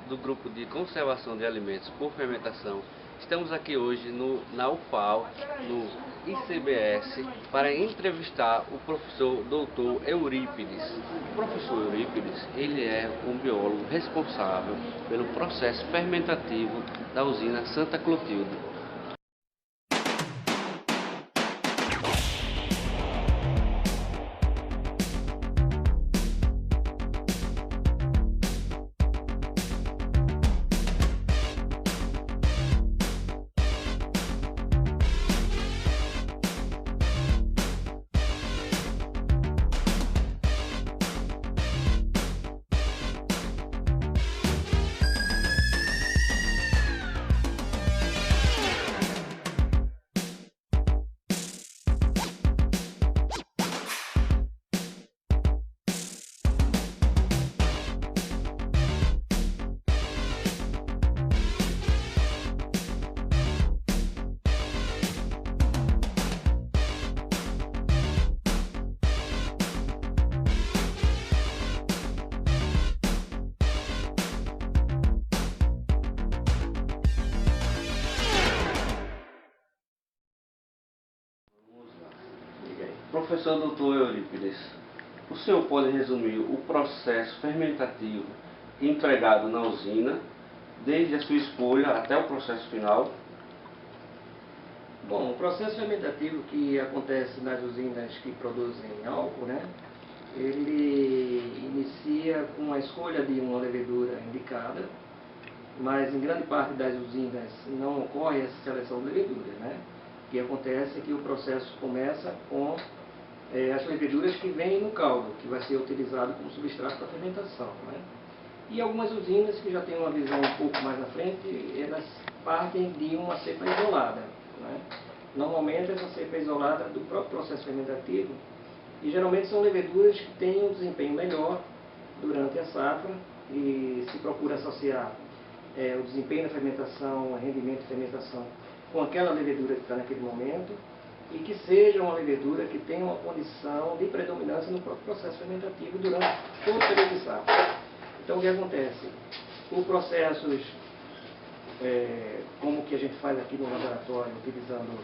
do Grupo de Conservação de Alimentos por Fermentação. Estamos aqui hoje na UFAL, no ICBS, para entrevistar o professor Dr. Eurípides. O professor Eurípides, ele é um biólogo responsável pelo processo fermentativo da usina Santa Clotilde. Professor Dr. Eurípides, o senhor pode resumir o processo fermentativo empregado na usina, desde a sua escolha até o processo final? Bom, o processo fermentativo que acontece nas usinas que produzem álcool, ele inicia com a escolha de uma levedura indicada, mas em grande parte das usinas não ocorre essa seleção de leveduras, O que acontece é que o processo começa com as leveduras que vêm no caldo, que vai ser utilizado como substrato para fermentação. E algumas usinas que já têm uma visão um pouco mais à frente, elas partem de uma cepa isolada. Normalmente essa cepa é isolada do próprio processo fermentativo e geralmente são leveduras que têm um desempenho melhor durante a safra e se procura associar o desempenho da fermentação, o rendimento de fermentação com aquela levedura que está naquele momento e que seja uma levedura que tenha uma condição de predominância no próprio processo fermentativo durante todo o período de safra. Então o que acontece? Por processos como o que a gente faz aqui no laboratório, utilizando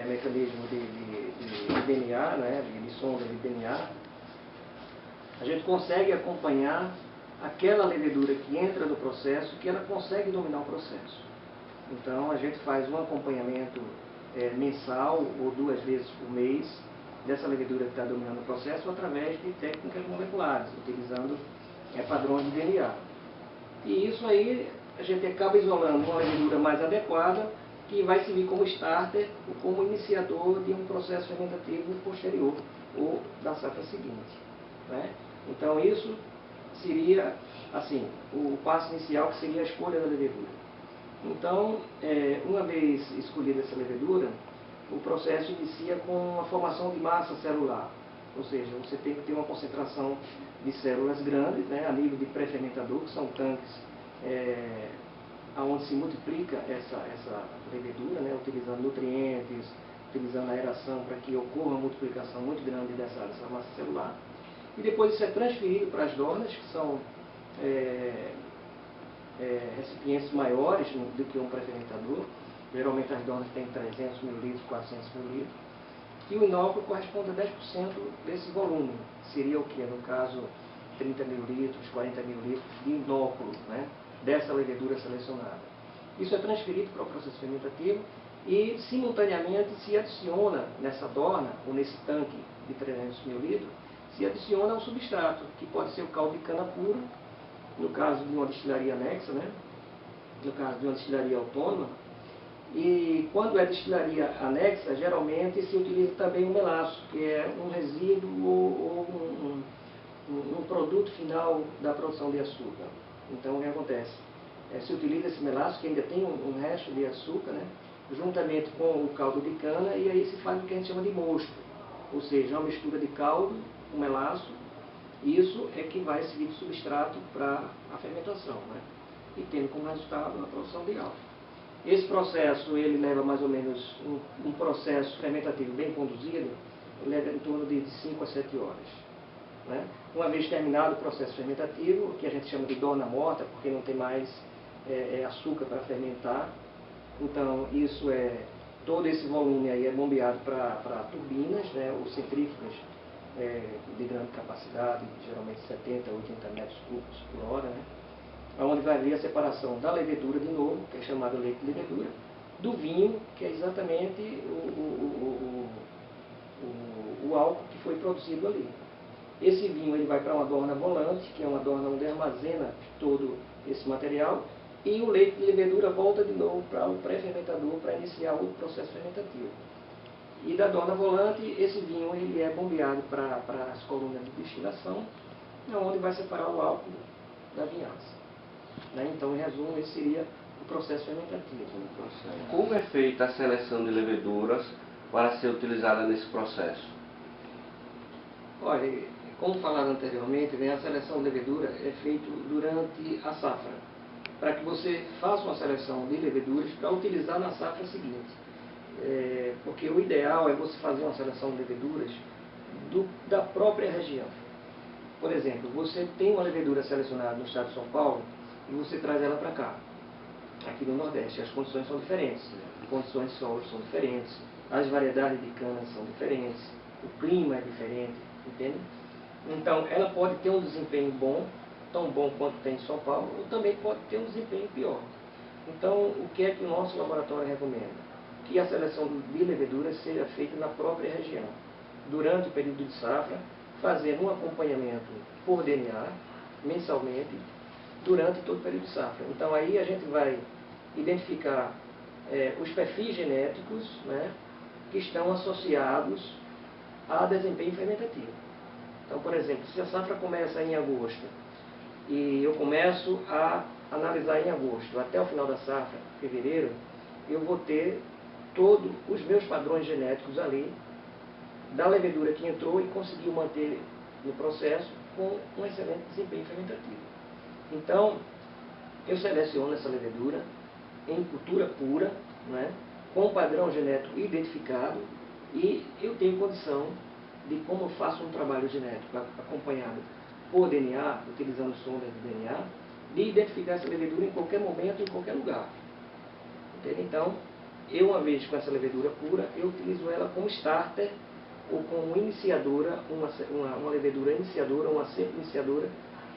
mecanismo de DNA, de sonda de DNA, a gente consegue acompanhar aquela levedura que entra no processo, que ela consegue dominar o processo. Então a gente faz um acompanhamento mensal ou 2 vezes por mês dessa levedura que está dominando o processo através de técnicas moleculares, utilizando padrões de DNA. E isso aí a gente acaba isolando uma levedura mais adequada que vai servir como starter ou como iniciador de um processo fermentativo posterior ou da safra seguinte. Então isso seria assim, o passo inicial, que seria a escolha da levedura. Então, uma vez escolhida essa levedura, o processo inicia com a formação de massa celular. Ou seja, você tem que ter uma concentração de células grandes, a nível de pré-fermentador, que são tanques onde se multiplica essa levedura, utilizando nutrientes, utilizando aeração para que ocorra uma multiplicação muito grande dessa massa celular. E depois isso é transferido para as dornas, que são recipientes maiores do que um pré-fermentador. Geralmente as dornas têm 300 ml, 400 ml. E o inóculo corresponde a 10% desse volume. Seria o que? No caso, 30 ml, 40 ml de inóculo, dessa levedura selecionada. Isso é transferido para o processo fermentativo e, simultaneamente, se adiciona nessa dorna, ou nesse tanque de 300 ml, se adiciona um substrato, que pode ser o caldo de cana puro, no caso de uma destilaria anexa, no caso de uma destilaria autônoma. E quando é destilaria anexa, geralmente se utiliza também o melaço, que é um resíduo ou um produto final da produção de açúcar. Então o que acontece? Se utiliza esse melaço, que ainda tem um resto de açúcar, juntamente com o caldo de cana, e aí se faz o que a gente chama de mosto, ou seja, uma mistura de caldo com melaço. Isso é que vai servir de substrato para a fermentação, e tendo como resultado a produção de álcool. Esse processo ele leva mais ou menos, um processo fermentativo bem conduzido, leva em torno de 5 a 7 horas. né? Uma vez terminado o processo fermentativo, que a gente chama de dorna morta, porque não tem mais açúcar para fermentar, então isso todo esse volume aí é bombeado para turbinas, né, ou centrífugas de grande capacidade, geralmente 70 a 80 metros cúbicos por hora, né, onde vai haver a separação da levedura de novo, que é chamado leite de levedura, do vinho, que é exatamente o álcool que foi produzido ali. Esse vinho ele vai para uma dorna volante, que é uma dorna onde armazena todo esse material, e o leite de levedura volta de novo para o pré-fermentador para iniciar o processo fermentativo. E da dorna volante, esse vinho ele é bombeado para as colunas de destilação, onde vai separar o álcool da vinhaça. Né? Então, em resumo, esse seria o processo fermentativo. Como é feita a seleção de leveduras para ser utilizada nesse processo? Olha, como falado anteriormente, né, a seleção de levedura é feita durante a safra, para que você faça uma seleção de leveduras para utilizar na safra seguinte. Porque o ideal é você fazer uma seleção de leveduras da própria região. Por exemplo, você tem uma levedura selecionada no estado de São Paulo e você traz ela para cá, aqui no Nordeste. As condições são diferentes, as condições de solo são diferentes, as variedades de canas são diferentes, o clima é diferente, entende? Então, ela pode ter um desempenho bom, tão bom quanto tem em São Paulo, ou também pode ter um desempenho pior. Então, o que é que o nosso laboratório recomenda? Que a seleção de leveduras seja feita na própria região, durante o período de safra, fazendo um acompanhamento por DNA, mensalmente, durante todo o período de safra. Então, aí a gente vai identificar os perfis genéticos, né, que estão associados a desempenho fermentativo. Então, por exemplo, se a safra começa em agosto e eu começo a analisar em agosto até o final da safra, fevereiro, eu vou ter todos os meus padrões genéticos ali da levedura que entrou e conseguiu manter no processo com um excelente desempenho fermentativo. Então, eu seleciono essa levedura em cultura pura, né, com padrão genético identificado, e eu tenho condição de, como eu faço um trabalho genético acompanhado por DNA, utilizando sondas de DNA, de identificar essa levedura em qualquer momento, em qualquer lugar. Entende? Então, eu, uma vez com essa levedura pura, eu utilizo ela como starter ou como iniciadora, uma levedura iniciadora, uma cepa iniciadora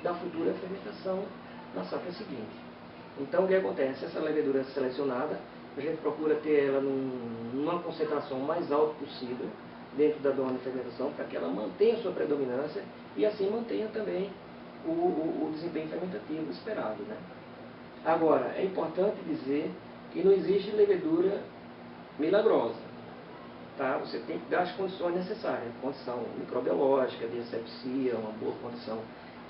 da futura fermentação na safra seguinte. Então, o que acontece? Essa levedura selecionada, a gente procura ter ela numa concentração mais alta possível dentro da dorna de fermentação, para que ela mantenha a sua predominância e assim mantenha também o desempenho fermentativo esperado, né? Agora, é importante dizer que não existe levedura milagrosa. Tá? Você tem que dar as condições necessárias, condição microbiológica, de asepsia, uma boa condição,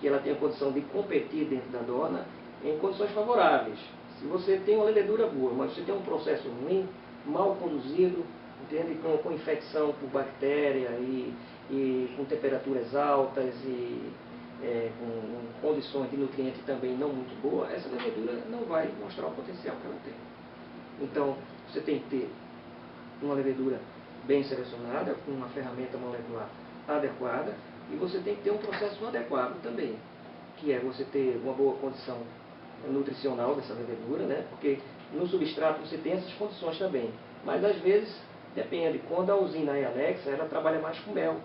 que ela tenha condição de competir dentro da dorna em condições favoráveis. Se você tem uma levedura boa, mas você tem um processo ruim, mal conduzido, entende? Com infecção por bactéria e com temperaturas altas e com condições de nutriente também não muito boas, essa levedura não vai mostrar o potencial que ela tem. Então, você tem que ter uma levedura bem selecionada, com uma ferramenta molecular adequada, e você tem que ter um processo adequado também, que é você ter uma boa condição nutricional dessa levedura, né? Porque no substrato você tem essas condições também, mas às vezes depende, quando a usina é anexa, ela trabalha mais com mel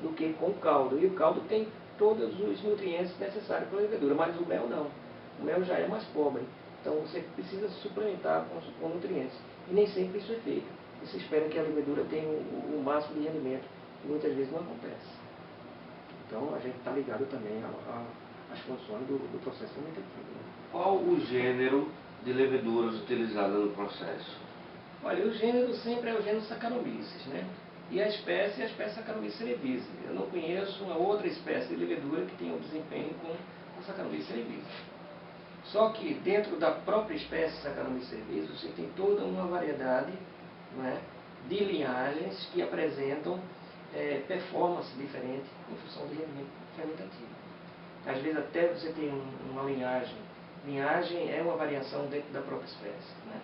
do que com o caldo, e o caldo tem todos os nutrientes necessários para a levedura, mas o mel não, o mel já é mais pobre, então você precisa suplementar com nutrientes, e nem sempre isso é feito, e se espera que a levedura tenha o máximo de rendimento, e muitas vezes não acontece. Então a gente está ligado também às condições do processo fermentativo. Né? Qual o gênero de leveduras utilizada no processo? Olha, o gênero sempre é o gênero Saccharomyces, né? E a espécie é a espécie Saccharomyces cerevisiae. Eu não conheço uma outra espécie de levedura que tenha um desempenho com a Saccharomyces cerevisiae. Só que dentro da própria espécie Saccharomyces cerevisiae você tem toda uma variedade, né, de linhagens que apresentam performance diferente em função do rendimento fermentativo. Às vezes até você tem uma linhagem. Linhagem é uma variação dentro da própria espécie, né?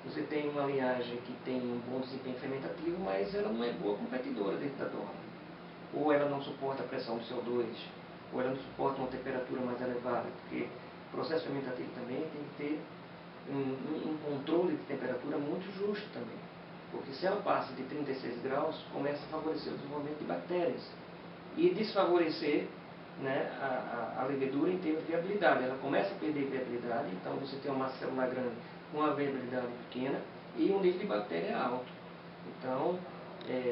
Você tem uma linhagem que tem um bom desempenho fermentativo, mas ela não é boa competidora dentro da dorna. ou ela não suporta a pressão do CO2, ou ela não suporta uma temperatura mais elevada, porque o processo fermentativo também tem que ter um controle de temperatura muito justo também. Porque se ela passa de 36 graus, começa a favorecer o desenvolvimento de bactérias e desfavorecer, né, a levedura em termos de viabilidade. Ela começa a perder viabilidade, então você tem uma massa celular grande com uma viabilidade pequena e um nível de bactéria alto. Então,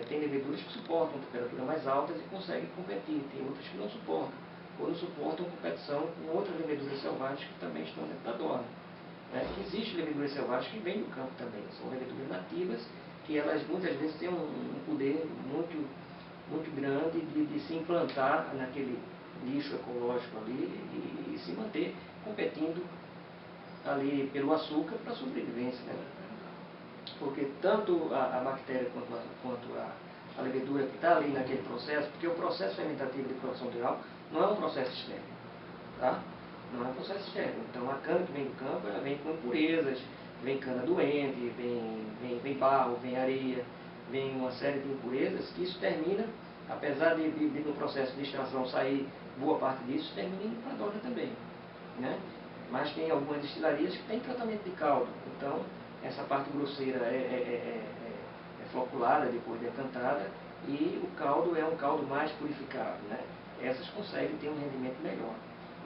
tem leveduras que suportam temperaturas mais altas e conseguem competir, tem outras que não suportam, ou não suportam competição com outras leveduras selvagens que também estão dentro da adorna. Existem leveduras selvagens que vêm do campo também, são leveduras nativas, que elas muitas vezes têm um poder muito grande de se implantar naquele nicho ecológico ali e se manter competindo ali pelo açúcar para a sobrevivência, né? Porque tanto a bactéria quanto a levedura que está ali naquele processo, porque o processo fermentativo de produção de álcool não é um processo estéril, tá? Não é um processo estéril. Então a cana que vem do campo, ela vem com impurezas, vem cana doente, vem barro, vem areia, vem uma série de impurezas, que isso termina, apesar de no processo de extração sair boa parte disso, termina indo para a adorna também, né? Mas tem algumas destilarias que têm tratamento de caldo, então essa parte grosseira é floculada depois de decantada e o caldo é um caldo mais purificado, né? Essas conseguem ter um rendimento melhor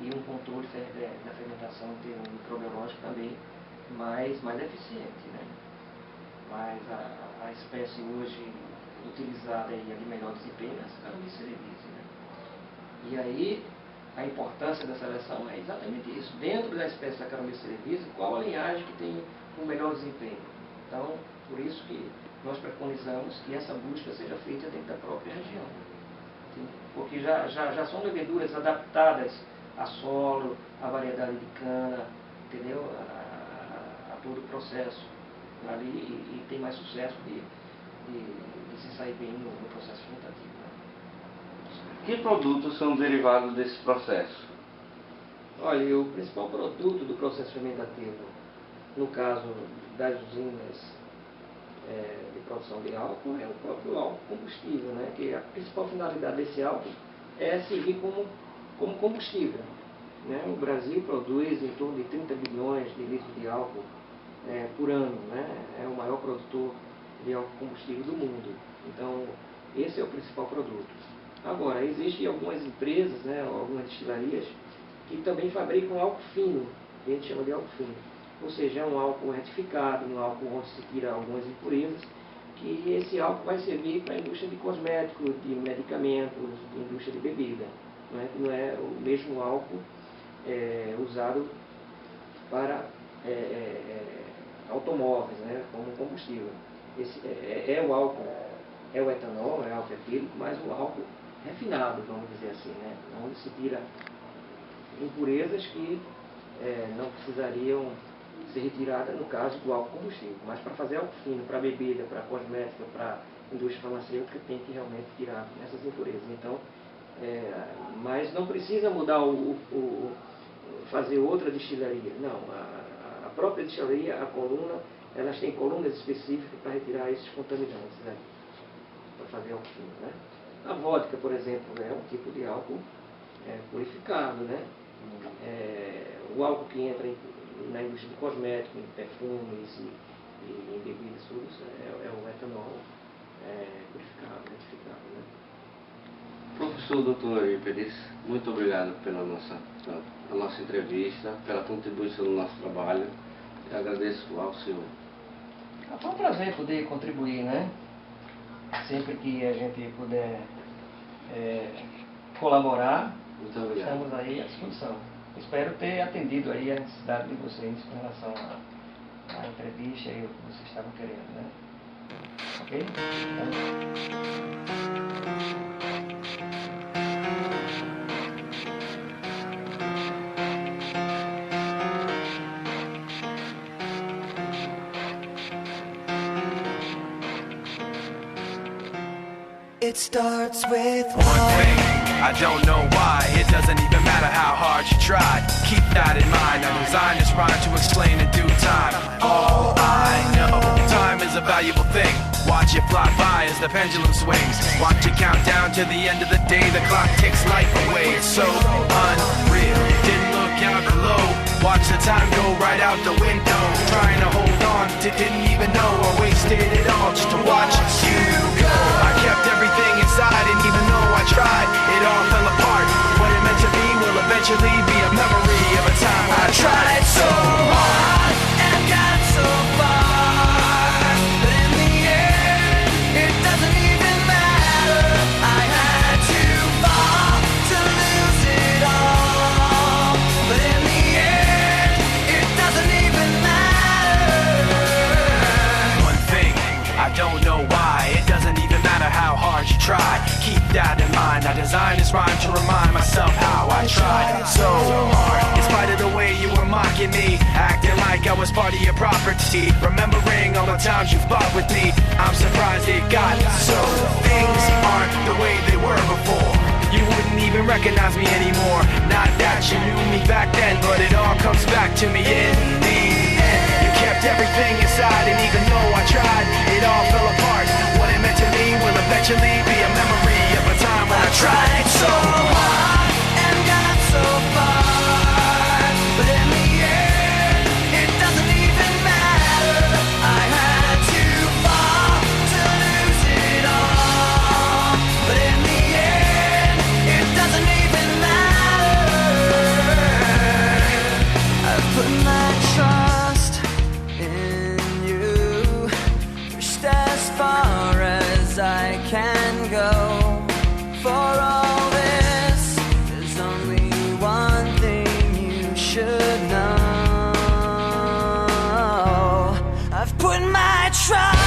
e um controle da fermentação em termos microbiológico também mais eficiente, né? Mas a espécie hoje utilizada e a de melhor desempenho é a Saccharomyces cerevisiae, né? E aí a importância da seleção é exatamente isso. Dentro da espécie Saccharomyces cerevisiae, qual a linhagem que tem o melhor desempenho? Então, por isso que nós preconizamos que essa busca seja feita dentro da própria região. Porque já são leveduras adaptadas a solo, a variedade de cana, entendeu? A todo o processo ali e tem mais sucesso de se sair bem no processo fermentativo, né? Que produtos são derivados desse processo? Olha, o principal produto do processo fermentativo, no caso das usinas de produção de álcool, é o próprio álcool combustível, né? Que a principal finalidade desse álcool é servir como combustível, né? O Brasil produz em torno de 30 bilhões de litros de álcool por ano, né? É o maior produtor de álcool combustível do mundo. Então, esse é o principal produto. Agora, existem algumas empresas, né, algumas destilarias, que também fabricam álcool fino, que a gente chama de álcool fino. Ou seja, é um álcool retificado, um álcool onde se tira algumas impurezas, que esse álcool vai servir para a indústria de cosméticos, de medicamentos, de indústria de bebida, né, que não é o mesmo álcool usado para automóveis, né, como combustível. Esse é o álcool, é o etanol, é o álcool etílico, mas o álcool refinado, vamos dizer assim, né, onde se tira impurezas que não precisariam ser retiradas no caso do álcool combustível. Mas para fazer álcool fino, para bebida, para cosmética, para indústria farmacêutica, tem que realmente tirar essas impurezas. Então, mas não precisa mudar fazer outra destilaria. Não, a própria destilaria, a coluna, elas têm colunas específicas para retirar esses contaminantes, né, para fazer álcool fino, né? A vodka, por exemplo, é um tipo de álcool purificado, né? O álcool que entra na indústria de cosméticos, em perfumes e em bebidas suas é o etanol purificado, retificado, né? Professor Dr. Eurípides, muito obrigado pela nossa entrevista, pela contribuição no nosso trabalho. Eu agradeço ao senhor. Foi um prazer poder contribuir, né? Sempre que a gente puder colaborar, estamos aí à disposição. Espero ter atendido aí a necessidade de vocês com relação à entrevista e o que vocês estavam querendo, né? Ok? It starts with one thing, I don't know why. It doesn't even matter how hard you try. Keep that in mind, I designed this rhyme to explain in due time. All I know, time is a valuable thing. Watch it fly by as the pendulum swings. Watch it count down to the end of the day. The clock takes life away. It's so unreal. Didn't look out below. Watch the time go right out the window. Trying to hold on to didn't even know I wasted it all just to watch you go. I kept everything inside, and even though I tried, it all fell apart. What it meant to be will eventually be a memory of a time when I tried so hard and got so far, but in the end, it doesn't even matter. I had to fall to lose it all, but in the end, it doesn't even matter. One thing, I don't know why, it doesn't even matter how hard you try. Keep that in mind. I designed this rhyme to remind myself how I tried so hard. In spite of the way you were mocking me, acting like I was part of your property, remembering all the times you fought with me, I'm surprised it got so. Things aren't the way they were before. You wouldn't even recognize me anymore. Not that you knew me back then, but it all comes back to me in the end. You kept everything inside, and even though I tried, it all fell apart. What it meant to me will eventually be a memory of a time when I tried so hard and got so far, but in the end, it doesn't even matter. I had to fall to lose it all, but in the end, it doesn't even matter. I put my trust in you, pushed as far as I can go.